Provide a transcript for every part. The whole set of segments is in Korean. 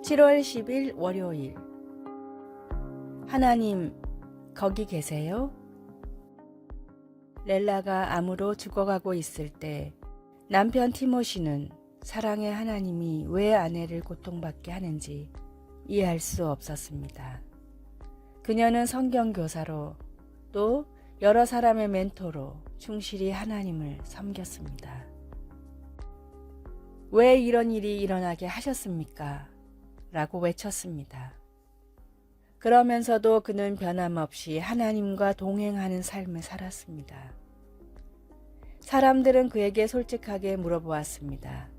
7월 10일 월요일. 하나님, 거기 계세요? 렐라가 암으로 죽어가고 있을 때 남편 티모시는 사랑의 하나님이 왜 아내를 고통받게 하는지 이해할 수 없었습니다. 그녀는 성경교사로 또 여러 사람의 멘토로 충실히 하나님을 섬겼습니다. 왜 이런 일이 일어나게 하셨습니까? 라고 외쳤습니다. 그러면서도 그는 변함없이 하나님과 동행하는 삶을 살았습니다. 사람들은 그에게 솔직하게 물어보았습니다.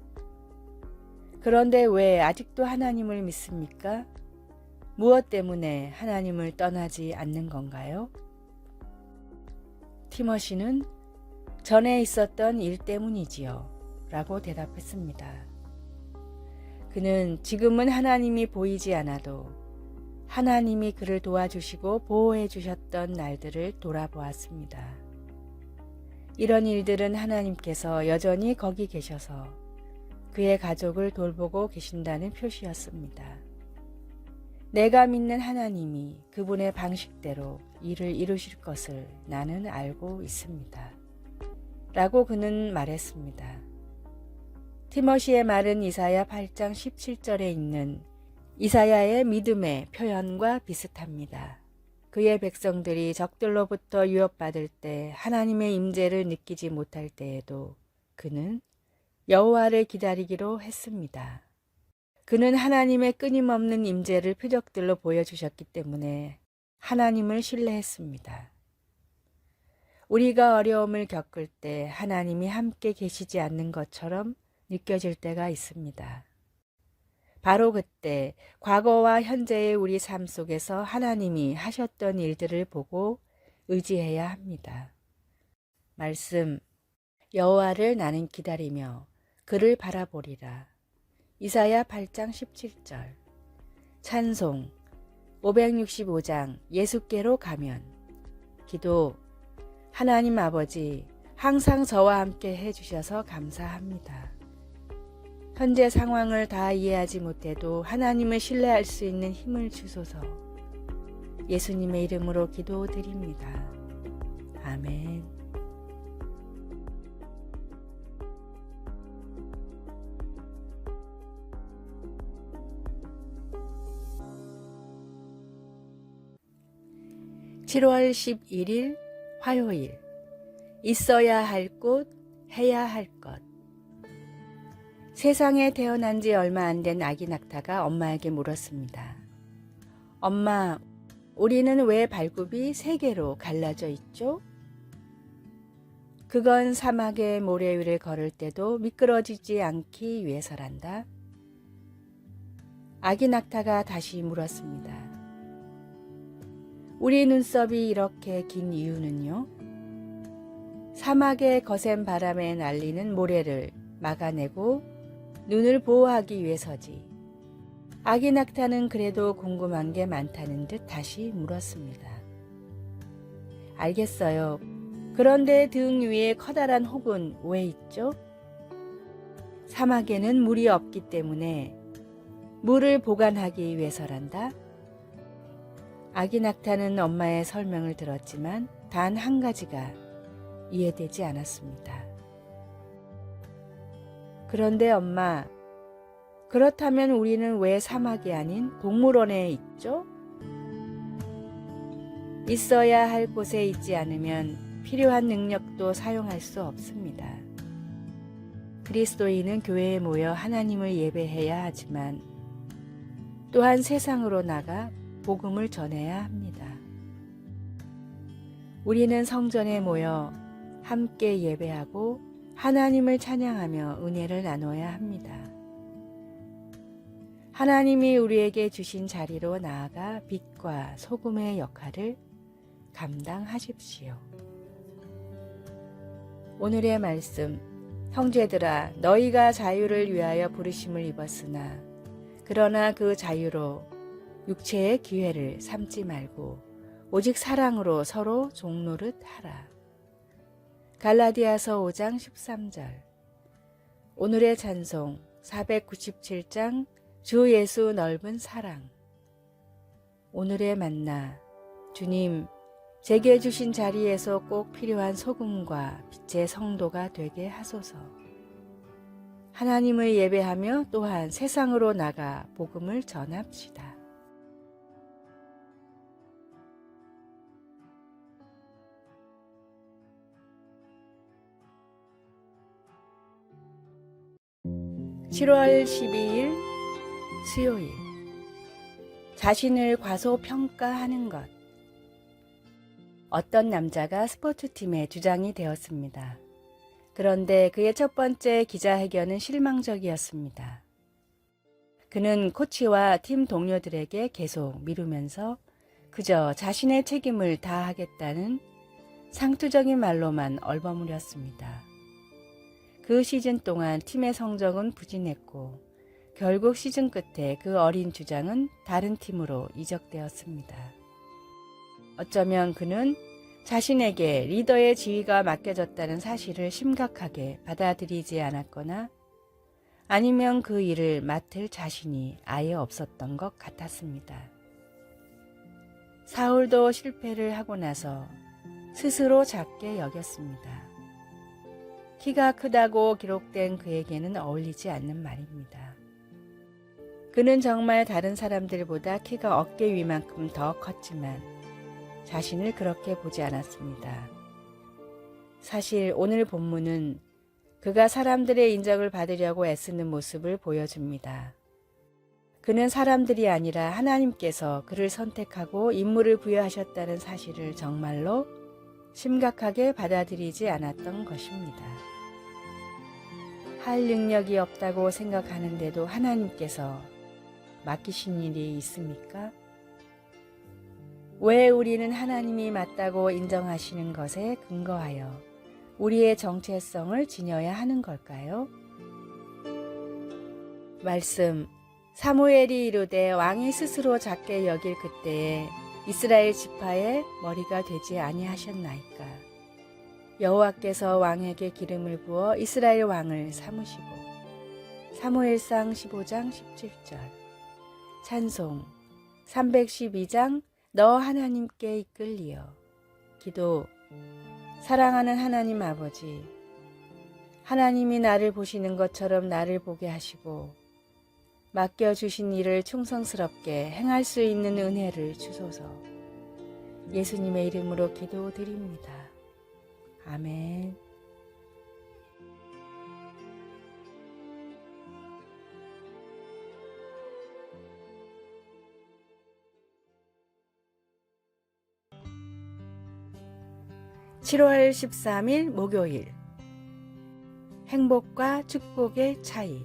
그런데 왜 아직도 하나님을 믿습니까? 무엇 때문에 하나님을 떠나지 않는 건가요? 티모시는 전에 있었던 일 때문이지요. 라고 대답했습니다. 그는 지금은 하나님이 보이지 않아도 하나님이 그를 도와주시고 보호해 주셨던 날들을 돌아보았습니다. 이런 일들은 하나님께서 여전히 거기 계셔서 그의 가족을 돌보고 계신다는 표시였습니다. 내가 믿는 하나님이 그분의 방식대로 일을 이루실 것을 나는 알고 있습니다. 라고 그는 말했습니다. 티모시의 말은 이사야 8장 17절에 있는 이사야의 믿음의 표현과 비슷합니다. 그의 백성들이 적들로부터 위협받을 때 하나님의 임재를 느끼지 못할 때에도 그는 여호와를 기다리기로 했습니다. 그는 하나님의 끊임없는 임재를 표적들로 보여주셨기 때문에 하나님을 신뢰했습니다. 우리가 어려움을 겪을 때 하나님이 함께 계시지 않는 것처럼 느껴질 때가 있습니다. 바로 그때 과거와 현재의 우리 삶 속에서 하나님이 하셨던 일들을 보고 의지해야 합니다. 말씀, 여호와를 나는 기다리며 그를 바라보리라. 이사야 8장 17절. 찬송 565장 예수께로 가면. 기도, 하나님 아버지 항상 저와 함께 해주셔서 감사합니다. 현재 상황을 다 이해하지 못해도 하나님을 신뢰할 수 있는 힘을 주소서. 예수님의 이름으로 기도드립니다. 아멘. (7월 11일) 화요일. 있어야 할 곳, 해야 할 것. 세상에 태어난 지 얼마 안 된 아기 낙타가 엄마에게 물었습니다. 엄마, 우리는 왜 발굽이 3개로 갈라져 있죠? 그건 사막의 모래 위를 걸을 때도 미끄러지지 않기 위해서란다. 아기 낙타가 다시 물었습니다. 우리 눈썹이 이렇게 긴 이유는요? 사막의 거센 바람에 날리는 모래를 막아내고 눈을 보호하기 위해서지. 아기 낙타는 그래도 궁금한 게 많다는 듯 다시 물었습니다. 알겠어요. 그런데 등 위에 커다란 혹은 왜 있죠? 사막에는 물이 없기 때문에 물을 보관하기 위해서란다. 아기 낙타는 엄마의 설명을 들었지만 단 한 가지가 이해되지 않았습니다. 그런데 엄마, 그렇다면 우리는 왜 사막이 아닌 동물원에 있죠? 있어야 할 곳에 있지 않으면 필요한 능력도 사용할 수 없습니다. 그리스도인은 교회에 모여 하나님을 예배해야 하지만 또한 세상으로 나가 복음을 전해야 합니다. 우리는 성전에 모여 함께 예배하고 하나님을 찬양하며 은혜를 나눠야 합니다. 하나님이 우리에게 주신 자리로 나아가 빛과 소금의 역할을 감당하십시오. 오늘의 말씀, 형제들아 너희가 자유를 위하여 부르심을 입었으나 그러나 그 자유로 육체의 기회를 삼지 말고 오직 사랑으로 서로 종노릇 하라. 갈라디아서 5장 13절. 오늘의 찬송 497장 주 예수 넓은 사랑. 오늘의 만나. 주님, 제게 주신 자리에서 꼭 필요한 소금과 빛의 성도가 되게 하소서. 하나님을 예배하며 또한 세상으로 나가 복음을 전합시다. (7월 12일) 수요일. 자신을 과소평가하는 것. 어떤 남자가 스포츠팀의 주장이 되었습니다. 그런데 그의 첫 번째 기자회견은 실망적이었습니다. 그는 코치와 팀 동료들에게 계속 미루면서 그저 자신의 책임을 다하겠다는 상투적인 말로만 얼버무렸습니다. 그 시즌 동안 팀의 성적은 부진했고 결국 시즌 끝에 그 어린 주장은 다른 팀으로 이적되었습니다. 어쩌면 그는 자신에게 리더의 지위가 맡겨졌다는 사실을 심각하게 받아들이지 않았거나 아니면 그 일을 맡을 자신이 아예 없었던 것 같았습니다. 사울도 실패를 하고 나서 스스로 작게 여겼습니다. 키가 크다고 기록된 그에게는 어울리지 않는 말입니다. 그는 정말 다른 사람들보다 키가 어깨 위만큼 더 컸지만 자신을 그렇게 보지 않았습니다. 사실 오늘 본문은 그가 사람들의 인정을 받으려고 애쓰는 모습을 보여줍니다. 그는 사람들이 아니라 하나님께서 그를 선택하고 임무를 부여하셨다는 사실을 정말로 심각하게 받아들이지 않았던 것입니다. 할 능력이 없다고 생각하는데도 하나님께서 맡기신 일이 있습니까? 왜 우리는 하나님이 맞다고 인정하시는 것에 근거하여 우리의 정체성을 지녀야 하는 걸까요? 말씀. 사무엘이 이르되 왕이 스스로 작게 여길 그때에 이스라엘 지파의 머리가 되지 아니하셨나이까. 여호와께서 왕에게 기름을 부어 이스라엘 왕을 삼으시고. 사무엘상 15장 17절. 찬송 312장 너 하나님께 이끌리어. 기도. 사랑하는 하나님 아버지, 하나님이 나를 보시는 것처럼 나를 보게 하시고 맡겨주신 일을 충성스럽게 행할 수 있는 은혜를 주소서. 예수님의 이름으로 기도드립니다. 아멘. (7월 13일) 목요일. 행복과 축복의 차이.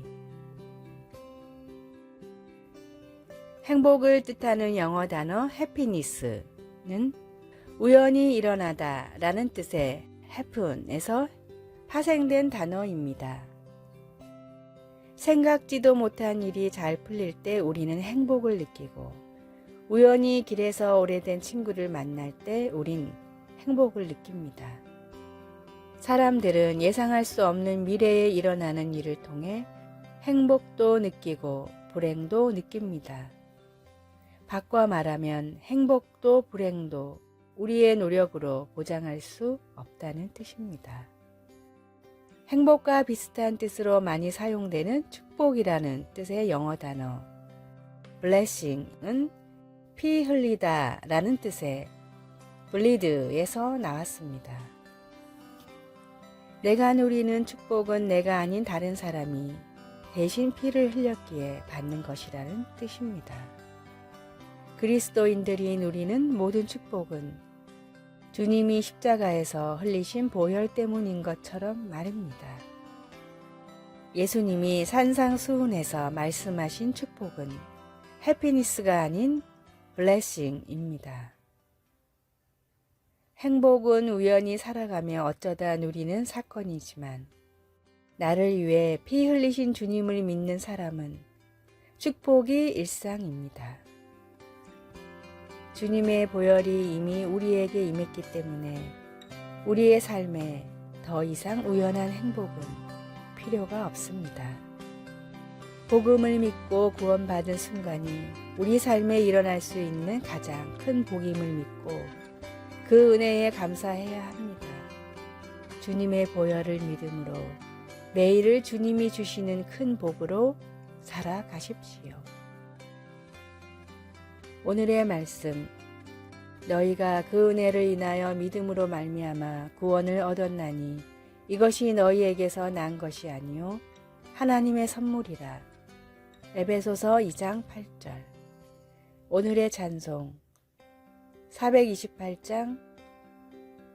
행복을 뜻하는 영어 단어 해피니스는 우연히 일어나다 라는 뜻의 happen에서 파생된 단어입니다. 생각지도 못한 일이 잘 풀릴 때 우리는 행복을 느끼고, 우연히 길에서 오래된 친구를 만날 때 우린 행복을 느낍니다. 사람들은 예상할 수 없는 미래에 일어나는 일을 통해 행복도 느끼고 불행도 느낍니다. 바꿔 말하면 행복도 불행도 우리의 노력으로 보장할 수 없다는 뜻입니다. 행복과 비슷한 뜻으로 많이 사용되는 축복이라는 뜻의 영어 단어 blessing은 피 흘리다 라는 뜻의 bleed에서 나왔습니다. 내가 누리는 축복은 내가 아닌 다른 사람이 대신 피를 흘렸기에 받는 것이라는 뜻입니다. 그리스도인들이 누리는 모든 축복은 주님이 십자가에서 흘리신 보혈 때문인 것처럼 말입니다. 예수님이 산상수훈에서 말씀하신 축복은 해피니스가 아닌 블레싱입니다. 행복은 우연히 살아가며 어쩌다 누리는 사건이지만 나를 위해 피 흘리신 주님을 믿는 사람은 축복이 일상입니다. 주님의 보혈이 이미 우리에게 임했기 때문에 우리의 삶에 더 이상 우연한 행복은 필요가 없습니다. 복음을 믿고 구원받은 순간이 우리 삶에 일어날 수 있는 가장 큰 복임을 믿고 그 은혜에 감사해야 합니다. 주님의 보혈을 믿음으로 매일을 주님이 주시는 큰 복으로 살아가십시오. 오늘의 말씀, 너희가 그 은혜를 인하여 믿음으로 말미암아 구원을 얻었나니 이것이 너희에게서 난 것이 아니요 하나님의 선물이라. 에베소서 2장 8절. 오늘의 찬송 428장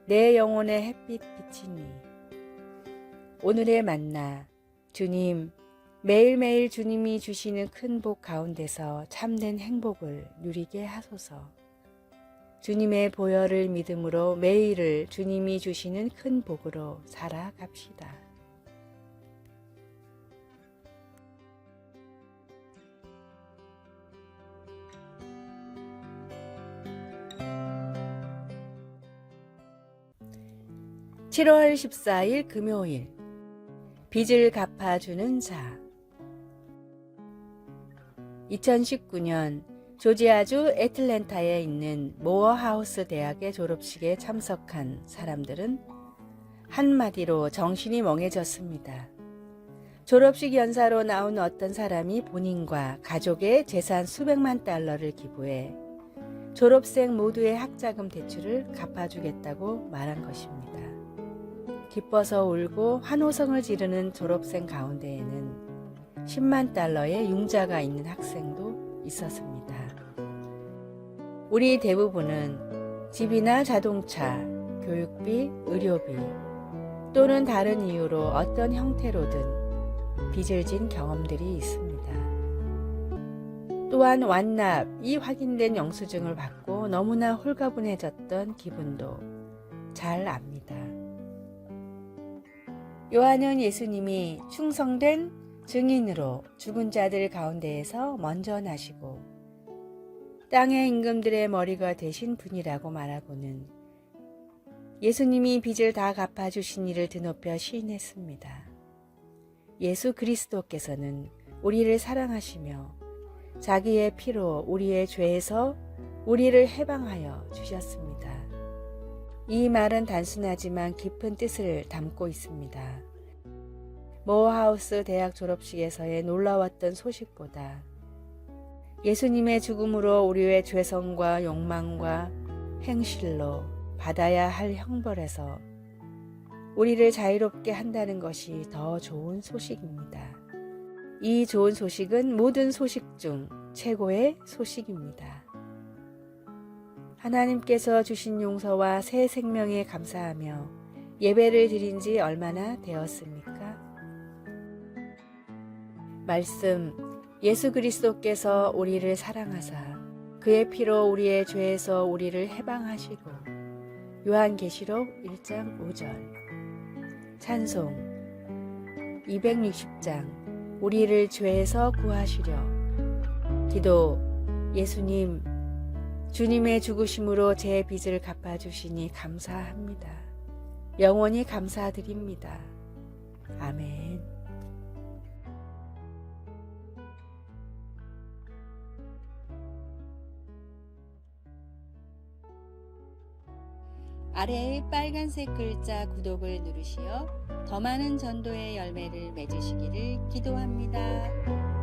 내 영혼의 햇빛 비치니. 오늘의 만나, 주님, 매일매일 주님이 주시는 큰 복 가운데서 참된 행복을 누리게 하소서. 주님의 보혈을 믿음으로 매일을 주님이 주시는 큰 복으로 살아갑시다. (7월 14일) 금요일, 빚을 갚아주는 자. 2019년 조지아주 애틀랜타에 있는 모어하우스 대학의 졸업식에 참석한 사람들은 한마디로 정신이 멍해졌습니다. 졸업식 연사로 나온 어떤 사람이 본인과 가족의 재산 수백만 달러를 기부해 졸업생 모두의 학자금 대출을 갚아주겠다고 말한 것입니다. 기뻐서 울고 환호성을 지르는 졸업생 가운데에는 10만 달러의 융자가 있는 학생도 있었습니다. 우리 대부분은 집이나 자동차, 교육비, 의료비 또는 다른 이유로 어떤 형태로든 빚을 진 경험들이 있습니다. 또한 완납이 확인된 영수증을 받고 너무나 홀가분해졌던 기분도 잘 압니다. 요한은 예수님이 충성된 증인으로 죽은 자들 가운데에서 먼저 나시고 땅의 임금들의 머리가 되신 분이라고 말하고는 예수님이 빚을 다 갚아주신 이를 드높여 시인했습니다. 예수 그리스도께서는 우리를 사랑하시며 자기의 피로 우리의 죄에서 우리를 해방하여 주셨습니다. 이 말은 단순하지만 깊은 뜻을 담고 있습니다. 모어하우스 대학 졸업식에서의 놀라웠던 소식보다 예수님의 죽음으로 우리의 죄성과 욕망과 행실로 받아야 할 형벌에서 우리를 자유롭게 한다는 것이 더 좋은 소식입니다. 이 좋은 소식은 모든 소식 중 최고의 소식입니다. 하나님께서 주신 용서와 새 생명에 감사하며 예배를 드린 지 얼마나 되었습니까? 말씀, 예수 그리스도께서 우리를 사랑하사 그의 피로 우리의 죄에서 우리를 해방하시고. 요한계시록 1장 5절. 찬송 260장 우리를 죄에서 구하시려. 기도, 예수님, 주님의 죽으심으로 제 빚을 갚아주시니 감사합니다. 영원히 감사드립니다. 아멘. 아래의 빨간색 글자 구독을 누르시어 더 많은 전도의 열매를 맺으시기를 기도합니다.